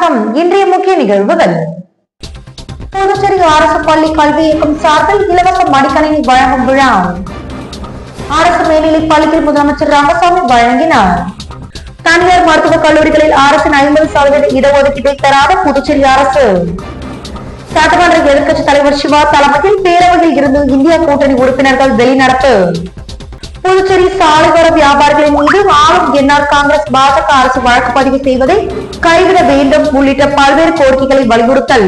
வணக்கம். இன்றைய முக்கிய நிகழ்வுகள். புதுச்சேரி அரசு பள்ளி கல்வி இயக்கம் சார்பில் இலவச மடிக்கணினி வழங்கும் விழா. அரசு மேல்நிலைப் பள்ளியில் முதலமைச்சர் ரங்கசாமி வழங்கினார். தனியார் மருத்துவக் கல்லூரிகளில் அரசின் 50% இடஒதுக்கீட்டை பெறாத புதுச்சேரி அரசு. சட்டமன்ற எதிர்க்கட்சித் தலைவர் சிவா தலைமையில் பேரவையில் இருந்து இந்தியா கூட்டணி உறுப்பினர்கள் வெளிநடப்பு. புதுச்சேரி சாலையோர வியாபாரிகளின் மீது ஆளும் என்ஆர் காங்கிரஸ் பாஜக அரசு வழக்கு பதிவு செய்வதை கைவிட வேண்டும் உள்ளிட்ட பல்வேறு கோரிக்கைகளை வலியுறுத்தல்.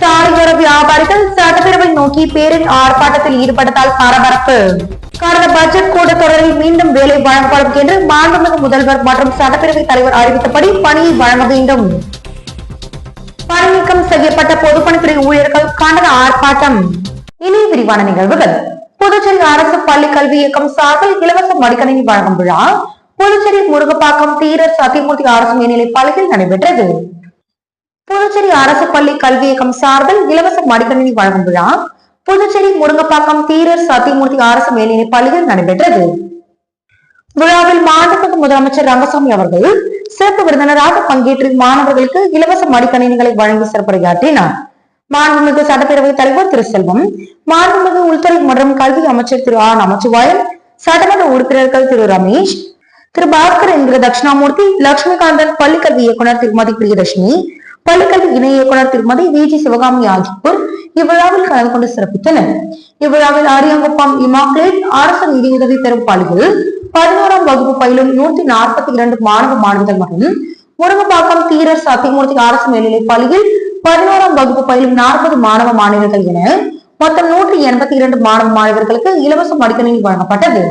சாலையோர வியாபாரிகள் சட்டப்பேரவை நோக்கி பேரின் ஆர்ப்பாட்டத்தில் ஈடுபட்டதால் பரபரப்பு. கடந்த பட்ஜெட் கூட்டத்தொடரில் மீண்டும் வேலை வழங்கப்படும் என்று மாண்புமிகு முதல்வர் மற்றும் சட்டப்பேரவை தலைவர் அறிவித்தபடி பணியை வழங்க வேண்டும். பணி நீக்கம் செய்யப்பட்ட பொதுப்பணித்துறை ஊழியர்கள் கண்டன ஆர்ப்பாட்டம். இனி விரிவான நிகழ்வுகள். புதுச்சேரி அரசு பள்ளி கல்வி இயக்கம் சார்பில் இலவச மடிக்கணினி வழங்கும் விழா புதுச்சேரி முருகப்பாக்கம் தீரர் சத்தியமூர்த்தி அரசு மேல்நிலைப் பள்ளியில் நடைபெற்றது. புதுச்சேரி அரசு பள்ளி கல்வி இயக்கம் சார்பில் இலவச மடிக்கணினி வழங்கும் விழா புதுச்சேரி முருகப்பாக்கம் தீரர் சத்தியமூர்த்தி அரசு மேல்நிலைப் பள்ளியில் நடைபெற்றது. விழாவில் மாண்புமிகு முதலமைச்சர் ரங்கசாமி அவர்கள் சிறப்பு விருந்தினராக பங்கேற்று மாணவர்களுக்கு இலவச மடிக்கணினிகளை வழங்கி சிறப்புரையாற்றினார். மாண்புமிகு சட்டப்பேரவைத் தலைவர் திரு செல்வம், மாண்புமிகு உள்துறை மற்றும் கல்வி அமைச்சர் திரு ஆர் நமச்சிவாயம், சட்டமன்ற உறுப்பினர்கள் திரு ரமேஷ், திரு பாஸ்கர் என்கிற தட்சிணாமூர்த்தி, லட்சுமிகாந்தன், பள்ளிக்கல்வி இயக்குனர் திருமதி பிரியதர்ஷினி, பள்ளிக்கல்வி இணை இயக்குனர் திருமதி வி.ஜி. சிவகாமி ஆகியோர் இவ்விழாவில் கலந்து கொண்டு சிறப்பித்தனர். இவ்விழாவில் அரியாங்குப்பம் இமாக்குலேட் அரசு நிதியுதவி பெறும் பள்ளியில் 11ஆம் வகுப்பு பயிலும் 142 மாணவ மாணவிகள் மற்றும் முருகப்பாக்கம் தீரர் சத்தியமூர்த்தி அரசு மேல்நிலைப் பள்ளியில் 11ஆம் வகுப்பு பயிலும் 40 மாணவ மாணவர்கள் என மொத்தம் 182 மாணவ மாணவர்களுக்கு இலவச மடிக்கணினி வழங்கப்பட்டது.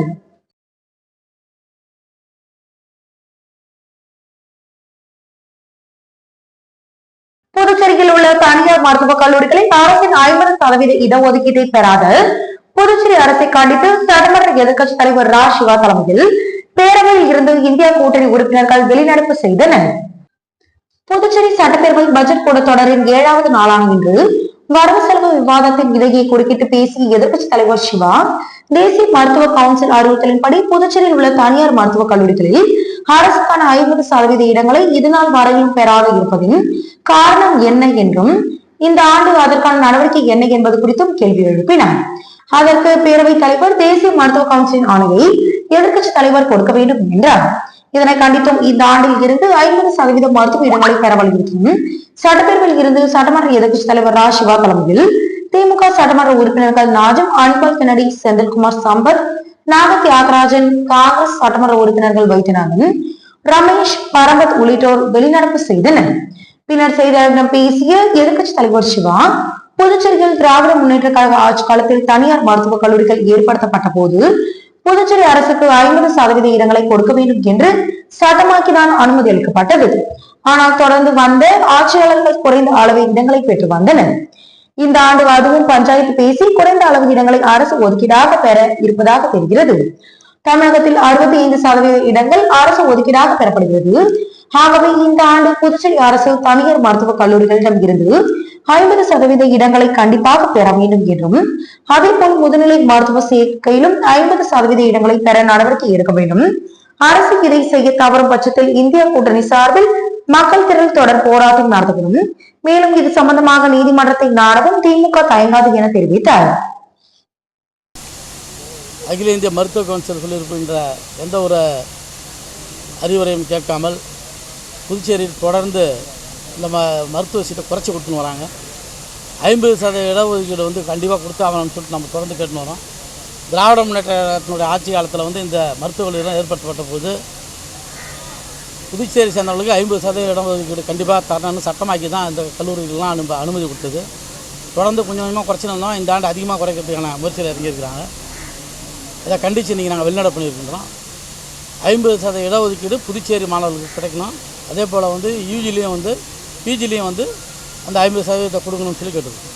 புதுச்சேரியில் உள்ள தனியார் மருத்துவக் கல்லூரிகளில் அரசின் 50% இடஒதுக்கீட்டை பெறாத புதுச்சேரி அரசை கண்டித்து சட்டமன்ற எதிர்க்கட்சித் தலைவர் ரா சிவா தலைமையில் பேரவையில் இருந்து இந்தியா கூட்டணி உறுப்பினர்கள் வெளிநடப்பு செய்தனர். புதுச்சேரி சட்டப்பேரவை பட்ஜெட் கூட்டத்தொடரின் 7வது நாளான இன்று வரவு செலவு விவாதத்தின் இடையே குறுக்கிட்டு பேசிய எதிர்க்கட்சித் தலைவர் சிவா, தேசிய மருத்துவ கவுன்சில் அறிவுறுத்தலின்படி புதுச்சேரியில் உள்ள தனியார் மருத்துவக் கல்லூரிகளில் அரசுக்கான 50% இடங்களை இதுநாள் வரையிலும் பெறாது இருப்பதின் காரணம் என்ன என்றும் இந்த ஆண்டு அதற்கான நடவடிக்கை என்ன என்பது குறித்தும் கேள்வி எழுப்பினார். அதற்கு பேரவைத் தலைவர் தேசிய மருத்துவ கவுன்சிலின் ஆணையை எதிர்க்கட்சித் தலைவர் கொடுக்க வேண்டும் என்றார். இதனை கண்டித்தும் இந்த ஆண்டில் இருந்து 50% மருத்துவ இடங்களை பெற வலியுறுத்தியும் சட்டப்பேரவையில் இருந்து சட்டமன்ற எதிர்க்கட்சித் தலைவர் ரா சிவா தலைமையில் திமுக சட்டமன்ற உறுப்பினர்கள் நாஜம், அன்பல் கென்னடி, செந்தில்குமார் சம்பத், நாக தியாகராஜன், காங்கிரஸ் சட்டமன்ற உறுப்பினர்கள் வைத்தியநாதன், ரமேஷ், பரமத் உள்ளிட்டோர் வெளிநடப்பு செய்தனர். பின்னர் செய்தியாளர்களிடம் பேசிய எதிர்க்கட்சித் தலைவர் சிவா, புதுச்சேரியில் திராவிட முன்னேற்ற கழக ஆட்சி காலத்தில் தனியார் மருத்துவக் கல்லூரிகள் ஏற்படுத்தப்பட்ட போது புதுச்சேரி அரசுக்கு 50% இடங்களை கொடுக்க வேண்டும் என்று சட்டமாக்கிதான் அனுமதி அளிக்கப்பட்டது. ஆனால் தொடர்ந்து வந்த ஆட்சியாளர்கள் குறைந்த அளவு இடங்களை பெற்று வந்தனர். இந்த ஆண்டு அதுவும் பஞ்சாயத்து பேசி குறைந்த அளவு இடங்களை அரசு ஒதுக்கீடாக பெற இருப்பதாக தெரிகிறது. தமிழகத்தில் 65% இடங்கள் அரசு ஒதுக்கீடாக பெறப்படுகிறது. ஆகவே இந்த ஆண்டு புதுச்சேரி அரசு தனியார் மருத்துவக் கல்லூரிகளிடம் இருந்து 50% இடங்களை கண்டிப்பாக பெற வேண்டும் என்றும் அதேபோல் முதுநிலை மருத்துவ சேர்க்கையிலும் 50% இடங்களை பெற நடவடிக்கை எடுக்க வேண்டும். அரசு இதை செய்ய தவறும் பட்சத்தில் இந்தியா கூட்டணி சார்பில் மக்கள் திரள் தொடர் போராட்டம் நடத்தப்படும். மேலும் இது சம்பந்தமாக நீதிமன்றத்தை நாடவும் திமுக தயங்காது என தெரிவித்தார். அகில இந்திய மருத்துவ கவுன்சில் சொல்லியிருக்கின்ற எந்த ஒரு அறிவுரையும் கேட்காமல் புதுச்சேரியில் தொடர்ந்து இந்த மருத்துவ சீட்டை குறைச்சி கொடுத்துன்னு வராங்க. 50% இடஒதுக்கீடு கண்டிப்பாக கொடுத்தாகணும்னு சொல்லிட்டு நம்ம தொடர்ந்து கேட்டுன்னு வரோம். திராவிட முன்னேற்றத்தினுடைய ஆட்சி காலத்தில் இந்த மருத்துவக் கல்லூரிலாம் ஏற்படுத்தப்பட்ட போது புதுச்சேரி சேர்ந்தவர்களுக்கு 50% இடஒதுக்கீடு கண்டிப்பாக தரணும்னு சட்டமாக்கி தான் இந்த கல்லூரிகள்லாம் அனுமதி கொடுத்தது. தொடர்ந்து கொஞ்சம் கொஞ்சமாக குறைச்சின்னு வந்தோம். இந்த ஆண்டு அதிகமாக குறைக்கிறதுக்கான முயற்சியில் இறங்கியிருக்கிறாங்க. இதை கண்டித்து இன்றைக்கி நாங்கள் வெளிநடப்பு பண்ணியிருக்கின்றோம். 50% இடஒதுக்கீடு புதுச்சேரி மாணவர்களுக்கு கிடைக்கணும். அதே போல் யூஜிலையும் பிஜிலையும் அந்த 50% கொடுக்கணும்னு சொல்லி கேட்டுருக்கோம்.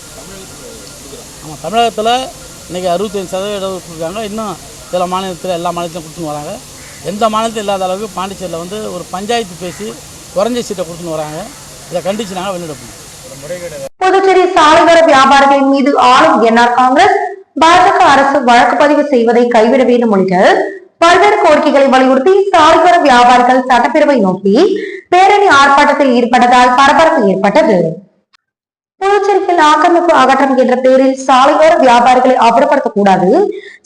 ஆமாம், தமிழகத்தில் இன்றைக்கி 65% இடஒதுக்கீடு கொடுக்குறாங்க. இன்னும் சில மாநிலத்தில் எல்லா மாநிலத்திலும் கொடுத்துன்னு வராங்க. எந்த மாநிலத்தில் இல்லாத அளவுக்கு பாண்டிச்சேரியில் ஒரு பஞ்சாயத்து பேசி குறைஞ்ச சீட்டை கொடுத்துன்னு வராங்க. இதை கண்டித்து நாங்கள் வெளிநடப்பு. புதுச்சேரி சாலையோர வியாபாரிகளின் மீது ஆளும் என்ஆர் காங்கிரஸ் பாஜக அரசு வழக்கு பதிவு செய்வதை கைவிட வேண்டும் உள்ளிட்ட பல்வேறு கோரிக்கைகளை வலியுறுத்தி சாலையோர வியாபாரிகள் சட்டப்பேரவை நோக்கி பேரணி ஆர்ப்பாட்டத்தில் ஈடுபட்டதால் பரபரப்பு ஏற்பட்டது. புதுச்சேரியில் ஆக்கிரமிப்பு அகற்றம் என்ற பெயரில் சாலையோர வியாபாரிகளை அப்புறப்படுத்தக்கூடாது.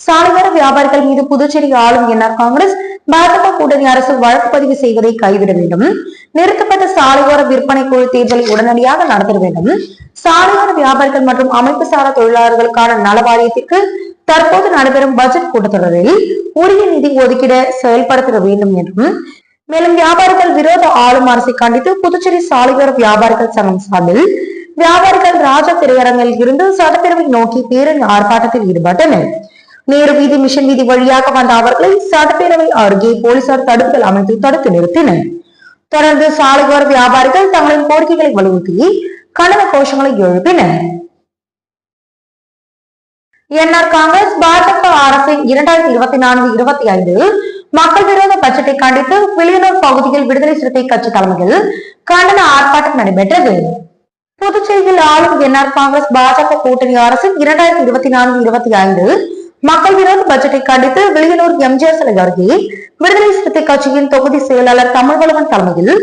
சாலையோர வியாபாரிகள் மீது புதுச்சேரி ஆளும் என்ஆர் காங்கிரஸ் பாஜக கூட்டணி அரசு வழக்கு பதிவு செய்வதை கைவிட வேண்டும். நிறுத்தப்பட்ட சாலையோர விற்பனை குழு தேர்தலை உடனடியாக நடத்த வேண்டும். சாலையோர வியாபாரிகள் மற்றும் அமைப்பு சாரா தொழிலாளர்களுக்கான நல வாரியத்திற்கு தற்போது நடைபெறும் பட்ஜெட் கூட்டத்தொடரில் உரிய நிதி ஒதுக்கீட செயல்படுத்த வேண்டும் என்றும், மேலும் வியாபாரிகள் விரோத ஆளும் அரசை கண்டித்து புதுச்சேரி சாலையோர வியாபாரிகள் சங்கம் சார்பில் வியாபாரிகள் ராஜா திரையரங்கில் இருந்து சட்டப்பேரவை நோக்கி பேரணி ஆர்ப்பாட்டத்தில் ஈடுபட்டனர். நேரு வீதி, மிஷன் வீதி வழியாக வந்த அவர்களை சட்டப்பேரவை அருகே போலீசார் தடுப்புகள் அமைத்து தடுத்து நிறுத்தினர். தொடர்ந்து சாலையோர வியாபாரிகள் தங்களின் கோரிக்கைகளை வலியுறுத்தி கண்டன கோஷங்களை எழுப்பினர். என்ஆர் காங்கிரஸ் பாஜக அரசின் 2024-25 மக்கள் விரோத பட்ஜெட்டை கண்டித்து வில்லியனூர் பகுதியில் விடுதலை சிறுத்தை கட்சி தலைமையில் கண்டன ஆர்ப்பாட்டம் நடைபெற்றது. புதுச்சேரியில் ஆளும் என்ஆர் காங்கிரஸ் பாஜக கூட்டணி அரசின் 2024-25 மக்கள் விரோத பட்ஜெட்டை கண்டித்து வில்லியனூர் எம்ஜிஆர் சிலை அருகே விடுதலை சிறுத்தை கட்சியின் தொகுதி செயலாளர் தமிழ்வளவன் தலைமையில்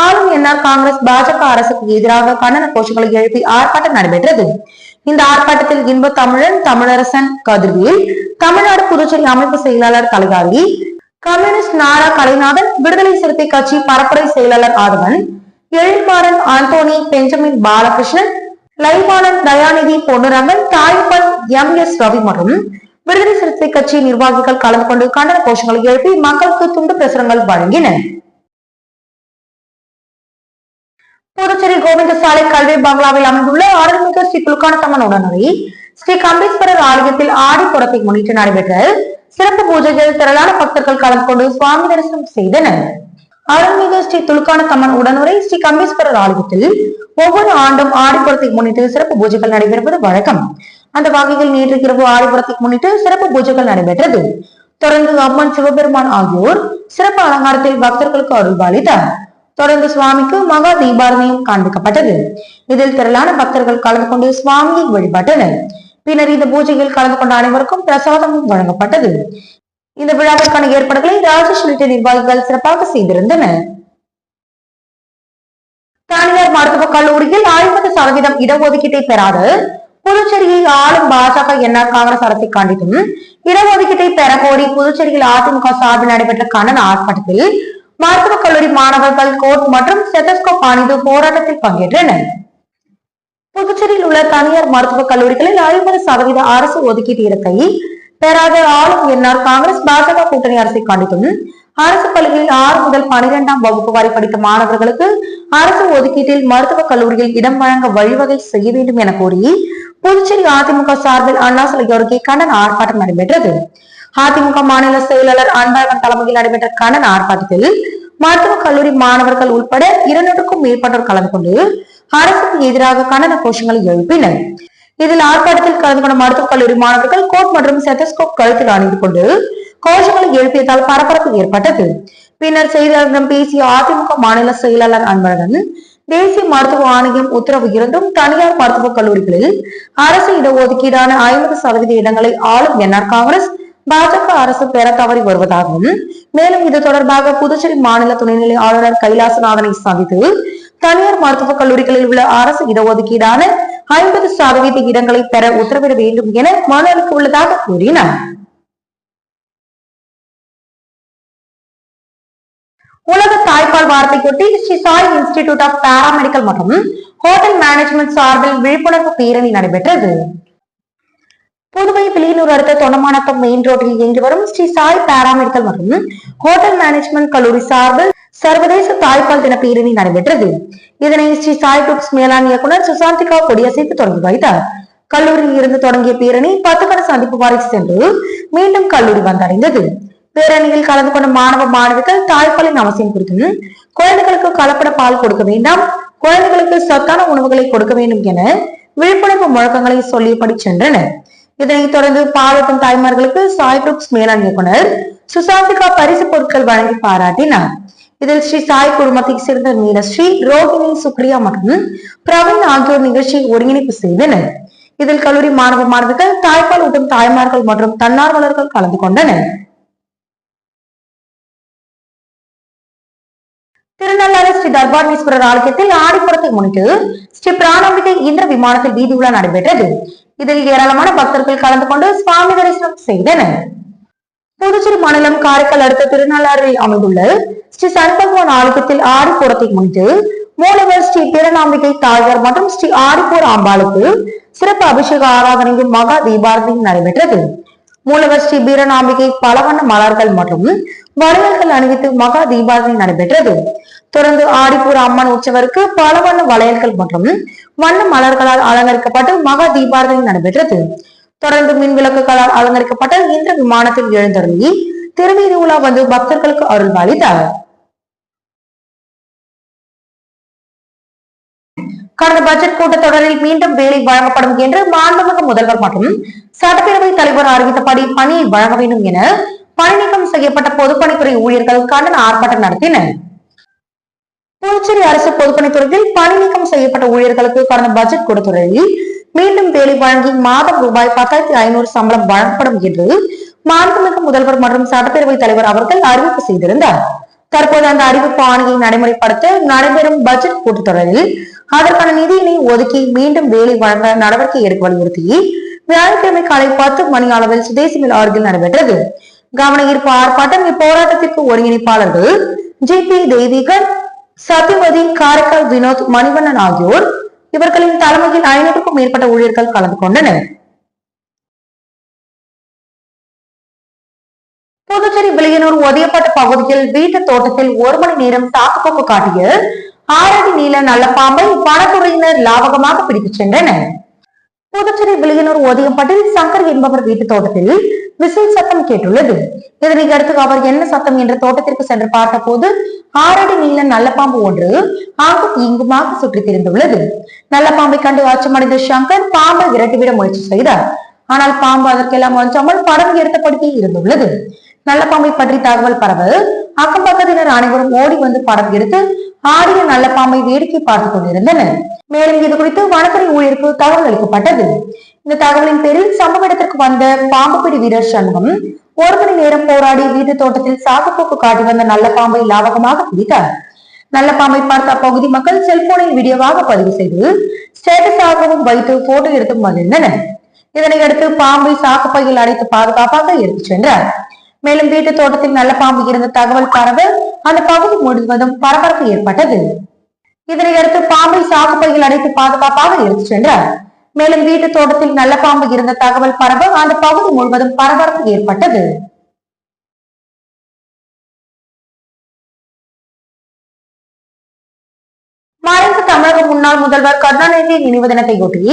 ஆளும் என்ஆர் காங்கிரஸ் பாஜக அரசுக்கு எதிராக கண்டன கோஷங்களை எழுப்பி ஆர்ப்பாட்டம் நடைபெற்றது. இந்த ஆர்ப்பாட்டத்தில் இன்ப தமிழன், தமிழரசன் கதிர்வேல், தமிழ்நாடு புதுச்சேரி அமைப்பு செயலாளர் தலைகாரி, கம்யூனிஸ்ட் நாரா கலைநாதன், விடுதலை சிறுத்தை கட்சி பரப்புரை செயலாளர் ஆதவன், எழில்மாறன், ஆண்டோனி, பெஞ்சமின் பாலகிருஷ்ணன், லைவானன், தயாநிதி, பொன்னுரங்கன், தாய்ப்பன், எம்.எஸ். ரவி மற்றும் விடுதலை சிறுத்தை கட்சி நிர்வாகிகள் கலந்து கொண்டு கண்டன கோஷங்களை எழுப்பி மக்களுக்கு துண்டு பிரசுரங்கள் வழங்கினர். புதுச்சேரி கோவிந்த சாலை கல்வி பங்களாவில் அமைந்துள்ள அருள்மிகு ஸ்ரீ துலுக்கானத்தம்மன் உடனுரை ஸ்ரீ கம்பீஸ்வரர் ஆலயத்தில் ஆடிப்புறத்தை முன்னிட்டு நடைபெற்ற சிறப்பு பூஜைகள் திரளான பக்தர்கள் கலந்து கொண்டு சுவாமி தரிசனம் செய்தனர். அருள்மிகு ஸ்ரீ துலுக்கானத்தம்மன் உடனுரை ஸ்ரீ கம்பீஸ்வரர் ஆலயத்தில் ஒவ்வொரு ஆண்டும் ஆடிப்புறத்தை முன்னிட்டு சிறப்பு பூஜைகள் நடைபெறுவது வழக்கம். அந்த வகையில் நேற்று இரவு ஆடிப்புறத்தை முன்னிட்டு சிறப்பு பூஜைகள் நடைபெற்றது. தொடர்ந்து அம்மன், சிவபெருமான் ஆகியோர் சிறப்பு அலங்காரத்தில் பக்தர்களுக்கு அருள்பாலித்தார். தொடர்ந்து சுவாமிக்கு மகா தீபாரணையும் காண்பிக்கப்பட்டது. இதில் திரளான பக்தர்கள் கலந்து கொண்டு சுவாமியை வழிபட்டனர். பின்னர் இந்த பூஜையில் கலந்து கொண்ட அனைவருக்கும் பிரசாதமும் வழங்கப்பட்டது. இந்த விழாவிற்கான ஏற்பாடுகளை ராஜேஷ் உள்ளிட்ட நிர்வாகிகள் சிறப்பாக செய்திருந்தனர். தனியார் மருத்துவக் கல்லூரியில் 50% இடஒதுக்கீட்டை பெறாத புதுச்சேரியை ஆளும் பாஜக என்ஆர் காங்கிரஸ் அரசை கண்டித்தும் இடஒதுக்கீட்டை பெற கோரி புதுச்சேரியில் அதிமுக சார்பில் நடைபெற்ற கண்டன ஆர்ப்பாட்டத்தில் மருத்துவக் கல்லூரி மாணவர்கள் கோட் மற்றும் ஸ்டெத்தஸ்கோப் அணிந்து போராட்டத்தில் பங்கேற்றனர். புதுச்சேரியில் உள்ள தனியார் மருத்துவக் கல்லூரிகளில் 50% அரசு ஒதுக்கீட்டு இடத்தை பெறாத ஆளும் என்ஆர் காங்கிரஸ் பாஜக கூட்டணி அரசை கண்டித்தும் அரசு பள்ளிகளில் 6 முதல் 12ஆம் வகுப்பு வரை படித்த மாணவர்களுக்கு அரசு ஒதுக்கீட்டில் மருத்துவக் கல்லூரியில் இடம் வழங்க வழிவகை செய்ய வேண்டும் என கோரி புதுச்சேரி அதிமுக சார்பில் அண்ணா சிலை அருகே கண்டன ஆர்ப்பாட்டம் நடைபெற்றது. அதிமுக மாநில செயலாளர் அன்பழகன் தலைமையில் நடைபெற்ற கண்டன ஆர்ப்பாட்டத்தில் மருத்துவக் கல்லூரி மாணவர்கள் உட்பட 200க்கும் மேற்பட்டோர் கலந்து கொண்டு அரசுக்கு எதிராக கண்டன கோஷங்களை எழுப்பினர். இதில் ஆர்ப்பாட்டத்தில் கலந்து கொண்ட மருத்துவக் கல்லூரி மாணவர்கள் கோட் மற்றும் ஸ்டெத்தஸ்கோப் கழுத்தில் அணிந்து கொண்டு கோஷங்களை எழுப்பியதால் பரபரப்பு ஏற்பட்டது. பின்னர் செய்தியாளர்களிடம் பேசிய அதிமுக மாநில செயலாளர் அன்பழகன், தேசிய மருத்துவ ஆணையம் உத்தரவு இருந்தும் தனியார் மருத்துவக் கல்லூரிகளில் அரசு இடஒதுக்கீடான 50% இடங்களை ஆளும் என்ஆர் காங்கிரஸ் பாஜக அரசு பெற தவறி வருவதாகவும், மேலும் இது தொடர்பாக புதுச்சேரி மாநில துணைநிலை ஆளுநர் கைலாசநாதனை சந்தித்து தனியார் மருத்துவக் கல்லூரிகளில் உள்ள அரசு இடஒதுக்கீடான 50% இடங்களை பெற உத்தரவிட வேண்டும் என மனு அளிக்க உள்ளதாக கூறினார். உலக தாய்ப்பால் வாரத்தையொட்டி Sri Sai institute of paramedical மற்றும் ஹோட்டல் மேனேஜ்மெண்ட் சார்பில் விழிப்புணர்வு பேரணி நடைபெற்றது. புதுவை வில்லியனூர் அடுத்த தொண்டமாநத்தம் மெயின் ரோட்டில் இயங்கி வரும் ஸ்ரீ சாய் பாராமெடிக்கல் மற்றும் ஹோட்டல் மேனேஜ்மெண்ட் கல்லூரி சார்பில் சர்வதேச தாய்ப்பால் தின பேரணி நடைபெற்றது. இதனை ஸ்ரீ சாய் குரூப்ஸ் மேலாண் இயக்குனர் சுசாந்திகா கொடியசைத்து தொடங்கி வைத்தார். கல்லூரியில் இருந்து தொடங்கிய பேரணி 10 கட சந்திப்பு வரை சென்று மீண்டும் கல்லூரி வந்தடைந்தது. பேரணியில் கலந்து கொண்ட மாணவ மாணவிகள் தாய்ப்பாலின் அவசியம் குறித்தும், குழந்தைகளுக்கு கலப்பட பால் கொடுக்க வேண்டாம், குழந்தைகளுக்கு சத்தான உணவுகளை கொடுக்க வேண்டும் என விழிப்புணர்வு முழக்கங்களை சொல்லியபடி சென்றனர். இதனைத் தொடர்ந்து பாலூட்டும் தாய்மார்களுக்கு சாய் குரூப்ஸ் மேலாண் இயக்குனர் சுசாந்திகா பரிசு பொருட்கள் வழங்கி பாராட்டினார். இதில் ஸ்ரீ சாய் குழுமத்தை சேர்ந்த மீனஸ்ரீ, ரோகிணி, சுக்ரியா மற்றும் பிரவீன் ஆகியோர் நிகழ்ச்சியை ஒருங்கிணைப்பு செய்தனர். இதில் கல்லூரி மாணவ மாணவிகள், தாய்ப்பால் ஊட்டும் தாய்மார்கள் மற்றும் தன்னார்வலர்கள் கலந்து கொண்டனர். திருநள்ளாறு ஸ்ரீ தர்பாரணீஸ்வரர் ஆலயத்தில் ஆடிப்புறத்தை முன்னிட்டு ஸ்ரீ பிராணாம்பிகை இந்திர விமானத்தில் வீதி உலா நடைபெற்றது. இதில் ஏராளமான பக்தர்கள் கலந்து கொண்டு சுவாமி தரிசனம் செய்தனர். புதுச்சேரி மாநிலம் காரைக்கால் அடுத்த திருநள்ளாறில் அமைந்துள்ள ஸ்ரீ சனி பகவான் ஆலயத்தில் ஆடிப்புறத்தை முன்னிட்டு மூலவர் ஸ்ரீ பிரணாம்பிகை தாயார் மற்றும் ஸ்ரீ ஆடிப்பூர் அம்பாளுக்கு சிறப்பு அபிஷேக ஆராதனையும் மகா தீபாரதியும் நடைபெற்றது. மூலவர் ஸ்ரீ பீரநாம்பிகை பலவண்ண மலர்கள் மற்றும் வளையல்கள் அணிவித்து மகா தீபாரதனை நடைபெற்றது. தொடர்ந்து ஆடிப்பூர் அம்மன் உற்சவருக்கு பலவண்ண வளையல்கள் மற்றும் வண்ண மலர்களால் அலங்கரிக்கப்பட்டு மகா தீபாரதனை நடைபெற்றது. தொடர்ந்து மின் விளக்குகளால் அலங்கரிக்கப்பட்ட இந்திர விமானத்தில் எழுந்தருளி திருவீதி உலா வந்து பக்தர்களுக்கு அருள் பாலித்தார். கடந்த பட்ஜெட் கூட்டத்தொடரில் மீண்டும் வேலை வழங்கப்படும் என்று மாண்புமிகு முதல்வர் மற்றும் சட்டப்பேரவைத் தலைவர் அறிவித்தபடி பணியை வழங்க வேண்டும் என பணி நீக்கம் செய்யப்பட்ட பொதுப்பணித்துறை ஊழியர்கள் கண்டன ஆர்ப்பாட்டம் நடத்தினர். புதுச்சேரி அரசு பொதுப்பணித்துறையில் பணி நீக்கம் செய்யப்பட்ட ஊழியர்களுக்கு கடந்த பட்ஜெட் கூட்டத்தொடரில் மீண்டும் வேலை வழங்கி மாதம் ரூபாய் 10,500 சம்பளம் வழங்கப்படும் என்று மாண்புமிகு முதல்வர் மற்றும் சட்டப்பேரவைத் தலைவர் அவர்கள் அறிவிப்பு செய்திருந்தார். தற்போது அந்த அறிவிப்பு ஆணையை நடைமுறைப்படுத்த நடைபெறும் பட்ஜெட் கூட்டத்தொடரில் அதற்கான நிதியினை ஒதுக்கி மீண்டும் வேலை வழங்க நடவடிக்கை எடுக்க வலியுறுத்தி வியாழக்கிழமை காலை 10 மணி அளவில் சுதேசி மில் அருகில் நடைபெற்றது. கவன ஈர்ப்பு ஆர்ப்பாட்டம். இப்போராட்டத்திற்கு ஒருங்கிணைப்பாளர்கள் ஜி.பி. தெய்வீகன், சத்யவதி, காரைக்கால் வினோத், மணிவண்ணன் ஆகியோர். இவர்களின் தலைமையில் 500க்கும் மேற்பட்ட ஊழியர்கள் கலந்து கொண்டனர். புதுச்சேரி வில்லியனூர் ஒதியப்பட்ட பகுதியில் வீட்டு தோட்டத்தில் 1 மணி நேரம் சாக்குப்போக்கு காட்டிய 6 அடி நீள நல்ல பாம்பை வனத்துறையினர் லாபகமாக பிடித்துச் சென்றனர். புதுச்சேரி வில்லியனூர் ஒதியப்பட்டில் சங்கர் என்பவர் வீட்டு தோட்டத்தில் விசில் சத்தம் கேட்டுள்ளது. இதனை அடுத்து அவர் என்ன சத்தம் என்ற தோட்டத்திற்கு சென்று பார்த்த போது 6 அடி நீள நல்ல பாம்பு ஒன்று அங்கும் இங்குமாக சுற்றி திரிந்துள்ளது. நல்ல பாம்பை கண்டு அச்சமடைந்த சங்கர் பாம்பை விரட்டிவிட முயற்சி செய்தார். ஆனால் பாம்பு அதற்கெல்லாம் அஞ்சாமல் படம் எடுத்தபடியே இருந்துள்ளது. நல்ல பாம்பை பற்றி தகவல் பரவ அக்கம் பக்கத்தினர் அனைவரும் ஓடி வந்து படம் எடுத்து ஆடிய நல்ல பாம்பை வேடிக்கை பார்த்துக் கொண்டிருந்தனர். மேலும் இது குறித்து வனத்துறை ஊழியருக்கு தகவல் அளிக்கப்பட்டது. இந்த தகவலின் பேரில் சம்பவ இடத்திற்கு வந்த பாம்பு பிடி வீரர் சண்முகம் 1 மணி நேரம் போராடி வீட்டு தோட்டத்தில் சாக்குப்போக்கு காட்டி வந்த நல்ல பாம்பை லாபகமாக பிடித்தார். நல்ல பாம்பை பார்த்த அப்பகுதி மக்கள் செல்போனில் வீடியோவாக பதிவு செய்து ஸ்டேட்டஸாகவும் வைத்து போட்டோ எடுத்து வந்திருந்தனர். இதனை அடுத்து பாம்பை சாக்குப்பையில் அடைத்து பாதுகாப்பாக எடுத்துச் சென்றார். மேலும் வீட்டு தோட்டத்தில் நல்ல பாம்பு இருந்த தகவல் பரவ அந்த பகுதி முழுவதும் பரபரப்பு ஏற்பட்டது. இதனையடுத்து பாம்பை சாக்குப்பையில் அடைத்து பாதுகாப்பாக எடுத்துச் சென்றார். மேலும் வீட்டு தோட்டத்தில் நல்ல பாம்பு இருந்த தகவல் பரவ அந்த பகுதி முழுவதும் பரபரப்பு ஏற்பட்டது. மறைந்த தமிழக முன்னாள் முதல்வர் கருணாநிதி நினைவு தினத்தையொட்டி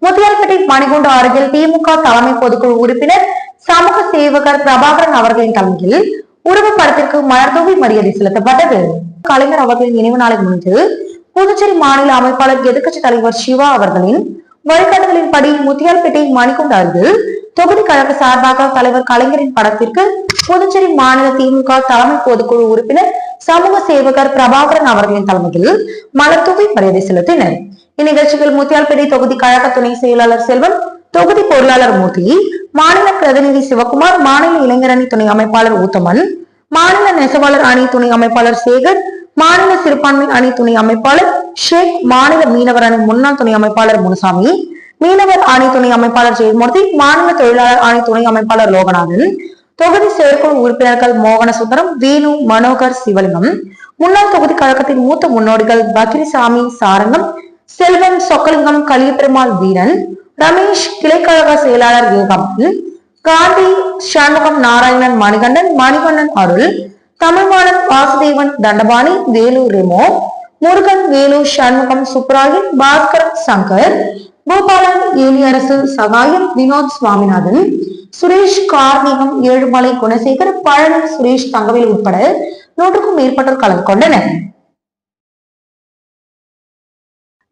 முத்தியால்பேட்டை மணிகுண்டு அருகில் திமுக தலைமை பொதுக்குழு உறுப்பினர் சமூக சேவகர் பிரபாகரன் அவர்களின் தலைமையில் உருவப்படத்திற்கு மலர் தூவி மரியாதை செலுத்தப்பட்டது. கலைஞர் அவர்களின் நினைவு நாளை முன்னிட்டு புதுச்சேரி மாநில அமைப்பாளர் எதிர்க்கட்சி தலைவர் சிவா அவர்களின் வழிகாட்டுதலின்படி முத்தியால்பேட்டை மணிகுண்டு அருகில் தொகுதி கழக சார்பாக தலைவர் கலைஞரின் படத்திற்கு புதுச்சேரி மாநில திமுக தலைமை பொதுக்குழு உறுப்பினர் சமூக சேவகர் பிரபாகரன் அவர்களின் தலைமையில் மலர் தூவி மரியாதை செலுத்தினர். இந்நிகழ்ச்சியில் முத்தியால்பேட்டை தொகுதி கழக துணை செயலாளர் செல்வன், தொகுதி பொருளாளர் மூர்த்தி, மாநில பிரதிநிதி சிவகுமார், மாநில இளைஞர் அணி துணை அமைப்பாளர் உத்தமன், மாநில நெசவாளர் அணி துணை அமைப்பாளர் சேகர், மாநில சிறுபான்மை அணி துணை அமைப்பாளர் ஷேக், மாநில மீனவர் அணி முன்னாள் துணை அமைப்பாளர் முனுசாமி, மீனவர் அணி துணை அமைப்பாளர் ஜெயமூர்த்தி, மாநில தொழிலாளர் அணி துணை அமைப்பாளர் லோகநாதன், தொகுதி செயற்குழு உறுப்பினர்கள் மோகனசுந்தரம், வேணு, மனோகர், சிவலிங்கம், முன்னாள் தொகுதி கழகத்தின் மூத்த முன்னோடிகள் பக்கிரிசாமி, சாரங்கம், செல்வன், சொக்கலிங்கம், கலியபெருமாள், வீரன், ரமேஷ், கிளைக்கழக செயலாளர் ஏகாம்பல், காந்தி, சண்முகம், நாராயணன், மணிகண்டன், மணிவண்ணன், அருள், தமிழ்வாணன், வாசுதேவன், தண்டபாணி, வேலு, ரெமோ, முருகன், வேலு, சண்முகம், சுப்ராயன், பாஸ்கர், சங்கர், பூபாலன், ஏலியரசு, சகாயம், வினோத், சுவாமிநாதன், சுரேஷ், கார்மேகம், ஏழுமலை, குணசேகர், பழனி, சுரேஷ், தங்கவேல் உட்பட 100க்கும் மேற்பட்டோர் கலந்து கொண்டனர்.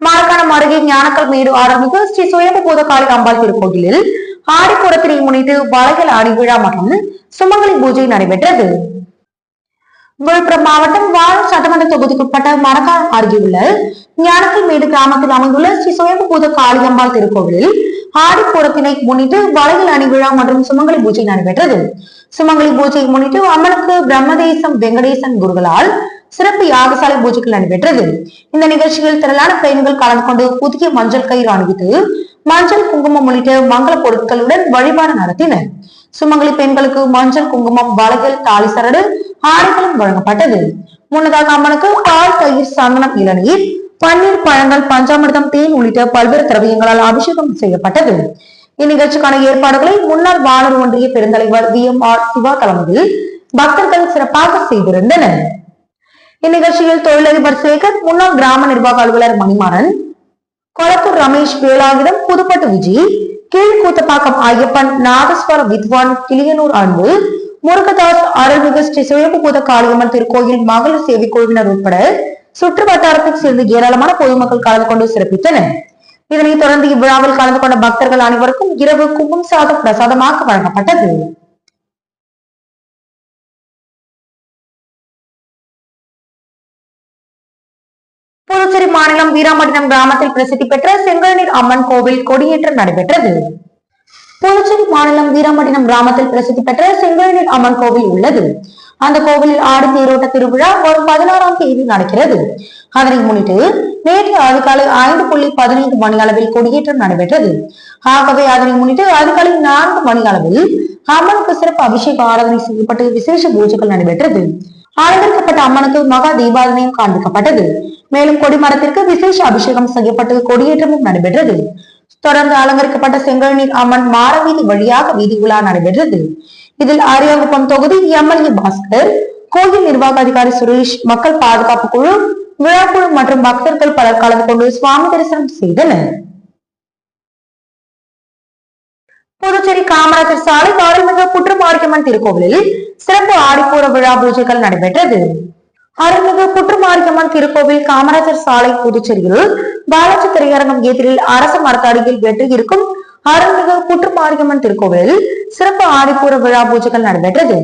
மார்க்காணம் அருகே ஞானக்கல் மேடு ஆரம்பித்து ஸ்ரீ சுயம்பு காளி அம்பாள் திருக்கோயிலில் ஆடிப்புறத்தினை முன்னிட்டு வளையல் ஆடி விழா மற்றும் சுமங்கலி பூஜை நடைபெற்றது. விழுப்புரம் மாவட்டம் வாழம் சட்டமன்ற தொகுதிக்குட்பட்ட மரக்காணம் அருகே உள்ள ஞானக்கல் மேடு கிராமத்தில் அமைந்துள்ள ஸ்ரீ சுயம்பு காளியம்பாள் திருக்கோவிலில் ஆடிப்புறத்தினை முன்னிட்டு வளையல் அணி விழா மற்றும் சுமங்கலி பூஜை நடைபெற்றது. சுமங்கலி பூஜையை முன்னிட்டு அம்மனுக்கு பிரம்மதேசம் வெங்கடேசன் குருகளால் சிறப்பு யாகசாலை பூஜைகள் நடைபெற்றது. இந்த நிகழ்ச்சியில் திரளான பெண்கள் கலந்து கொண்டு புதிய மஞ்சள் கயிறு அணிவித்து மஞ்சள் குங்குமம் உள்ளிட்ட மங்கள பொருட்களுடன் வழிபாடு நடத்தினர். சுமங்கலி பெண்களுக்கு மஞ்சள் குங்குமம், வளையல், தாலி சரடு, ஆடைகளும் வழங்கப்பட்டது. முன்னதாக அம்மனுக்கு பால், தயிர், சந்தனம், இளநீர், பன்னீர், பழங்கள், பஞ்சாமிர்தம், தேன் உள்ளிட்ட பல்வேறு திரவியங்களால் அபிஷேகம் செய்யப்பட்டது. இந்நிகழ்ச்சிக்கான ஏற்பாடுகளை முன்னாள் வானூர் ஒன்றிய பெருந்தலைவர் VMR சிவா தலைமையில் பக்தர்கள் சிறப்பாக செய்திருந்தனர். இந்நிகழ்ச்சியில் தொழிலதிபர் சேகர், முன்னாள் கிராம நிர்வாக அலுவலர் மணிமாறன், கொளத்தூர் ரமேஷ், வேலாயுதம், புதுப்பட்டு விஜய், கீழ்கூத்தப்பாக்கம் ஐயப்பன், நாதஸ்வர வித்வான், கிளியனூர் அன்பு, முருகதாஸ், அருள்மிகு ஸ்ரீ சுயம்புபூத காளியம்மன் திருக்கோயில் மகளிர் சேவை குழுவினர் உட்பட சுற்று வட்டாரத்தில் சேர்ந்து ஏராளமான பொதுமக்கள் கலந்து கொண்டு சிறப்பித்தனர். இதனைத் தொடர்ந்து இவ்விழாவில் கலந்து கொண்ட பக்தர்கள் அனைவருக்கும் இரவு கும்பம் சாதம் பிரசாதமாக வழங்கப்பட்டது. புதுச்சேரி மாநிலம் வீராம்பட்டினம் கிராமத்தில் பிரசித்தி பெற்ற செங்கல்நீர் அம்மன் கோவில் கொடியேற்றம் நடைபெற்றது. புதுச்சேரி மாநிலம் வீராம்பட்டினம் கிராமத்தில் பிரசித்தி பெற்ற செங்கல்நீர் அம்மன் கோவில் உள்ளது. அந்த கோவிலில் ஆடி தேரோட்ட திருவிழா வரும் 16ஆம் தேதி நடக்கிறது. அதனை முன்னிட்டு நேற்று அதிகாலை 5:15 மணி அளவில் கொடியேற்றம் நடைபெற்றது. ஆகவே அதனை முன்னிட்டு அதிகாலை 4 மணி அளவில் அம்மனுக்கு சிறப்பு அபிஷேக ஆராதனை செய்யப்பட்டு விசேஷ பூஜைகள் நடைபெற்றது. அலங்கரிக்கப்பட்ட அம்மனுக்கு மகா தீபாரதனையும் காண்பிக்கப்பட்டது. மேலும் கொடிமரத்திற்கு விசேஷ அபிஷேகம் செய்யப்பட்டு கொடியேற்றமும் நடைபெற்றது. தொடர்ந்து அலங்கரிக்கப்பட்ட செங்கல்நீர் அம்மன் மாரவீதி வழியாக வீதி உலா நடைபெற்றது. இதில் அரியாங்குப்பம் தொகுதி MLA பாஸ்கர், கோயில் நிர்வாக அதிகாரி சுரேஷ், மக்கள் பாதுகாப்பு குழு, விழாக்குழு மற்றும் பக்தர்கள் பலர் கலந்து கொண்டு சுவாமி தரிசனம் செய்தனர். புதுச்சேரி காமராஜர் சாலை அருள்மிகு புற்றுமாரியம்மன் திருக்கோவிலில் சிறப்பு ஆடிப்பூர விழா பூஜைகள் நடைபெற்றது. அருள்மிகு புற்றுமாரியம்மன் திருக்கோவில் காமராஜர் சாலை புதுச்சேரியில் பாலாஜி திரையரங்கம் எதிரில் அரசு மரத்தடியில் வெற்றி இருக்கும் அருள்மிகு புற்றுமாரியம்மன் திருக்கோவிலில் சிறப்பு ஆடிப்பூர விழா பூஜைகள் நடைபெற்றது.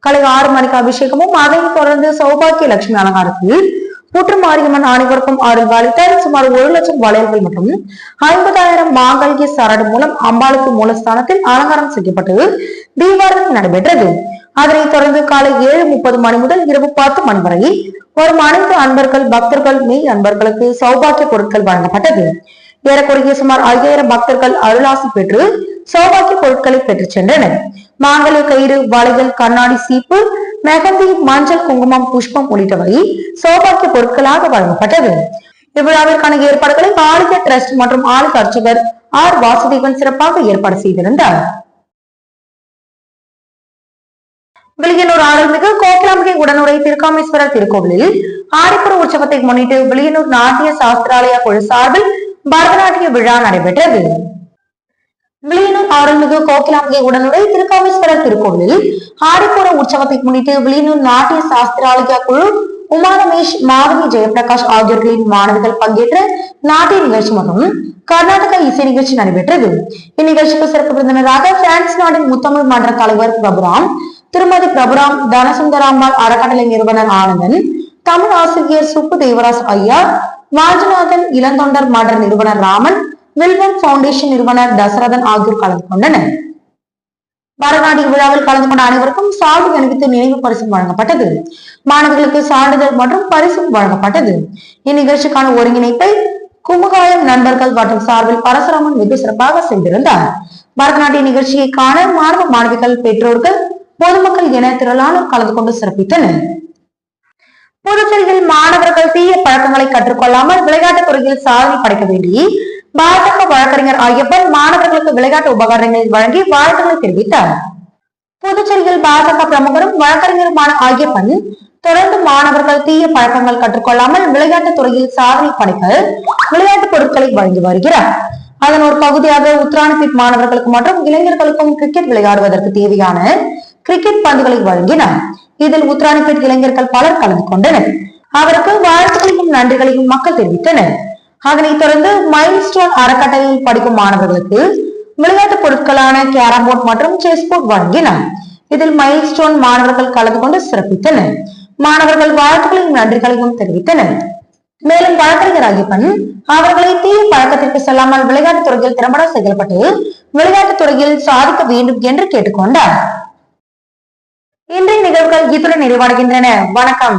காலை 6 மணிக்கு அபிஷேகமும் அதைத் தொடர்ந்து சௌபாக்கிய லட்சுமி அலங்காரத்தில் புற்றுமாரியம்மன் அனைவருக்கும் அருள்வாளித்தால் சுமார் 1 லட்சம் வளையல்கள் மற்றும் 50,000 மாங்கல்ய சரடு மூலம் அம்பாளுக்கு மூலஸ்தானத்தில் அலங்காரம் செய்யப்பட்டு தீபாரதனை நடைபெற்றது. அதனைத் தொடர்ந்து காலை 7:30 மணி முதல் இரவு 10 மணி வரை வரும் அனைத்து அன்பர்கள், பக்தர்கள், மெய் அன்பர்களுக்கு சௌபாக்கிய பொருட்கள் வழங்கப்பட்டது. ஏறக்குறைய சுமார் 5000 பக்தர்கள் அருளாசி பெற்று சௌபாக்கிய பொருட்களை பெற்று சென்றனர். மாங்கல்ய கயிறு, வளையல், கண்ணாடி சீப்பு, மெகந்தி, மஞ்சள், குங்குமம், புஷ்பம் உள்ளிட்டவை சௌபாக்கிய பொருட்களாக வழங்கப்பட்டது. இவ்விழாவிற்கான ஏற்பாடுகளை ஆலய டிரஸ்ட் மற்றும் ஆலய அர்ச்சகர் R. வாசுதேவன் சிறப்பாக ஏற்பாடு செய்திருந்தார். வில்லியனூர் அருள்மிகு கோகிலாம்பிகை உடனுரை திருக்காமேஸ்வரர் திருக்கோவிலில் ஆடிப்புற உற்சவத்தை முன்னிட்டு வில்லியனூர் நாட்டிய சாஸ்திராலய குழு சார்பில் பரதநாட்டிய விழா நடைபெற்றது. வில்லியனூர் அருள்மிகு கோகிலாம்பிகை உடனுரை திருக்காமேஸ்வரர் திருக்கோவிலில் ஆடிப்புற உற்சவத்தை முன்னிட்டு வில்லியனூர் நாட்டிய சாஸ்திராலய குழு உமா ரமேஷ், மாதவி ஜெயபிரகாஷ் ஆகியோர்களின் மாணவர்கள் பங்கேற்ற நாட்டிய நிகழ்ச்சி மற்றும் கர்நாடக இசை நிகழ்ச்சி நடைபெற்றது. இந்நிகழ்ச்சிக்கு சிறப்பு விருந்தினராக பிரான்ஸ் நாட்டின் முத்தமிழ் மன்ற தலைவர் பிரபுராம், திருமதி பிரபுராம், தனசுந்தராம்பாள் அறக்கட்டளை நிறுவனர் ஆனந்தன், தமிழ் ஆசிரியர் சுப்பு தேவராஜ் ஐயா, வாஞ்சிநாதன், இளந்தொண்டர் மன்ற நிறுவனர் ராமன், வில்வன் பவுண்டேஷன் நிறுவனர் தசரதன் ஆகியோர் கலந்து கொண்டனர். பரதநாட்டிய விழாவில் கலந்து கொண்ட அனைவருக்கும் சால்வை அணிவித்து நினைவு பரிசு வழங்கப்பட்டது. மாணவர்களுக்கு சான்றிதழ் மற்றும் பரிசும் வழங்கப்பட்டது. இந்நிகழ்ச்சிக்கான ஒருங்கிணைப்பை குமுகாயம் நண்பர்கள் மற்றும் சார்பில் பரசுராமன் வெகு சிறப்பாக செய்திருந்தார். பரதநாட்டிய நிகழ்ச்சியை காண மாணவ மாணவிகள், பெற்றோர்கள், பொதுமக்கள் என திரளானோர் கலந்து கொண்டு சிறப்பித்தனர். புதுச்சேரியில் மாணவர்கள் தீய பழக்கங்களை கற்றுக்கொள்ளாமல் விளையாட்டுத் துறையில் சாதனை படைக்க வேண்டி பாஜக வழக்கறிஞர் ஐயப்பன் மாணவர்களுக்கு விளையாட்டு உபகரணங்களை வழங்கி வாழ்த்துக்களை தெரிவித்தார். புதுச்சேரியில் பாஜக பிரமுகரும் வழக்கறிஞருமான ஐயப்பன் தொடர்ந்து மாணவர்கள் தீய பழக்கங்கள் கற்றுக்கொள்ளாமல் விளையாட்டுத் துறையில் சாதனை படைக்க விளையாட்டுப் பொருட்களை வழங்கி வருகிறார். அதன் ஒரு பகுதியாக உத்தராணிபேட் மாணவர்களுக்கு மற்றும் இளைஞர்களுக்கும் கிரிக்கெட் விளையாடுவதற்கு தேவையான கிரிக்கெட் பந்துகளை வழங்கினார். இதில் உத்தராணிபேட் இளைஞர்கள் பலர் கலந்து கொண்டனர். அவருக்கு வாழ்த்துக்களையும் நன்றிகளையும் மக்கள் தெரிவித்தனர். அதனைத் தொடர்ந்து மைல்ஸ்டோன் அறக்கட்டளையில் படிக்கும் மாணவர்களுக்கு விளையாட்டுப் பொருட்களான கேரம் போர்ட் மற்றும் செஸ் போர்ட் வழங்கினார். இதில் மைல்ஸ்டோன் மாணவர்கள் கலந்து கொண்டு சிறப்பித்தனர். மாணவர்கள் வாழ்த்துக்களையும் நன்றிகளையும் தெரிவித்தனர். மேலும் வழக்கறிஞர் ஐயப்பன் அவர்களை தீய பழக்கத்திற்கு செல்லாமல் விளையாட்டுத் துறையில் திறம்பட செயல்பட்டு விளையாட்டுத் துறையில் சாதிக்க வேண்டும் என்று கேட்டுக்கொண்டார். இன்றைய நிகழ்வுகள் இத்துடன் நிறைவடைகின்றன. வணக்கம்.